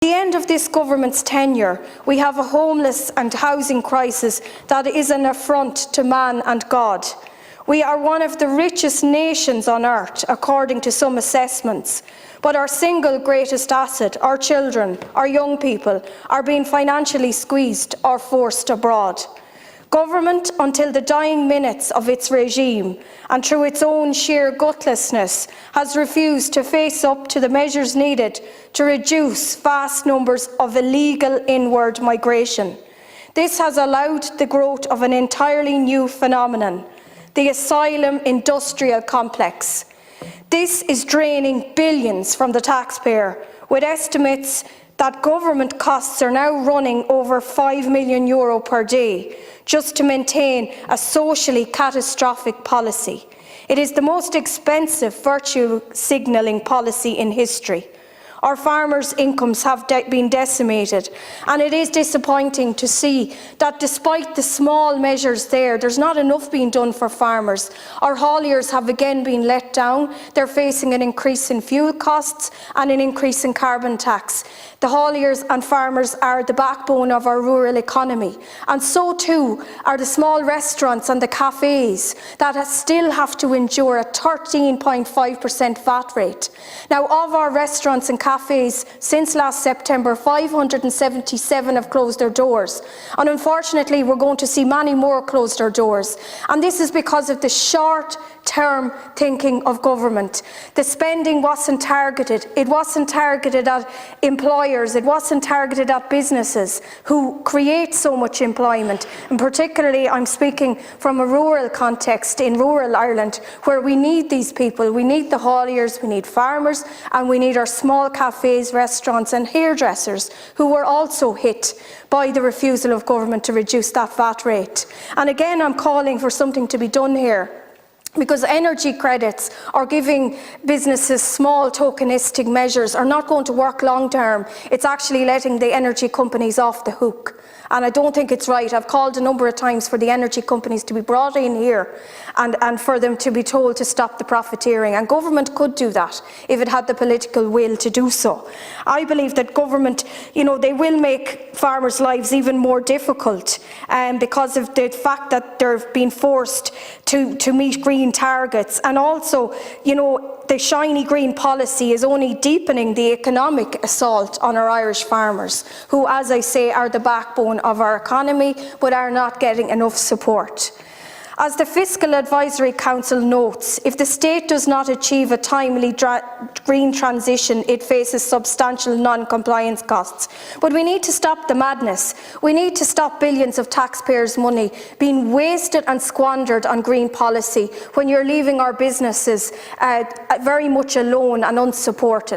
the end of this government's tenure, we have a homeless and housing crisis that is an affront to man and God. We are one of the richest nations on earth, according to some assessments, but our single greatest asset, our children, our young people, are being financially squeezed or forced abroad. Government, until the dying minutes of its regime, and through its own sheer gutlessness, has refused to face up to the measures needed to reduce vast numbers of illegal inward migration. This has allowed the growth of an entirely new phenomenon, the asylum industrial complex. This is draining billions from the taxpayer, with estimates that government costs are now running over €5 million per day just to maintain a socially catastrophic policy. It is the most expensive virtue signalling policy in history. Our farmers' incomes have been decimated, and it is disappointing to see that despite the small measures there's not enough being done for farmers. Our hauliers have again been let down. They're facing an increase in fuel costs and an increase in carbon tax. The hauliers and farmers are the backbone of our rural economy, and so too are the small restaurants and the cafes that still have to endure a 13.5% VAT rate. Now, of our restaurants and cafes, since last September, 577 have closed their doors, and unfortunately we're going to see many more close their doors. And this is because of the short-term thinking of government. The spending wasn't targeted. It wasn't targeted at employers. It wasn't targeted at businesses who create so much employment. And particularly, I'm speaking from a rural context in rural Ireland, where we need these people. We need the hauliers, we need farmers, and we need our small cafes, restaurants and hairdressers, who were also hit by the refusal of government to reduce that VAT rate. And again, I'm calling for something to be done here, because energy credits or giving businesses small tokenistic measures are not going to work long term. It's actually letting the energy companies off the hook. And I don't think it's right. I've called a number of times for the energy companies to be brought in here and for them to be told to stop the profiteering. And government could do that if it had the political will to do so. I believe that government, they will make farmers' lives even more difficult because of the fact that they're being forced to meet green targets. And also, the shiny green policy is only deepening the economic assault on our Irish farmers, who, as I say, are the backbone of our economy, but are not getting enough support. As the Fiscal Advisory Council notes, if the state does not achieve a timely green transition, it faces substantial non-compliance costs. But we need to stop the madness. We need to stop billions of taxpayers' money being wasted and squandered on green policy when you're leaving our businesses very much alone and unsupported.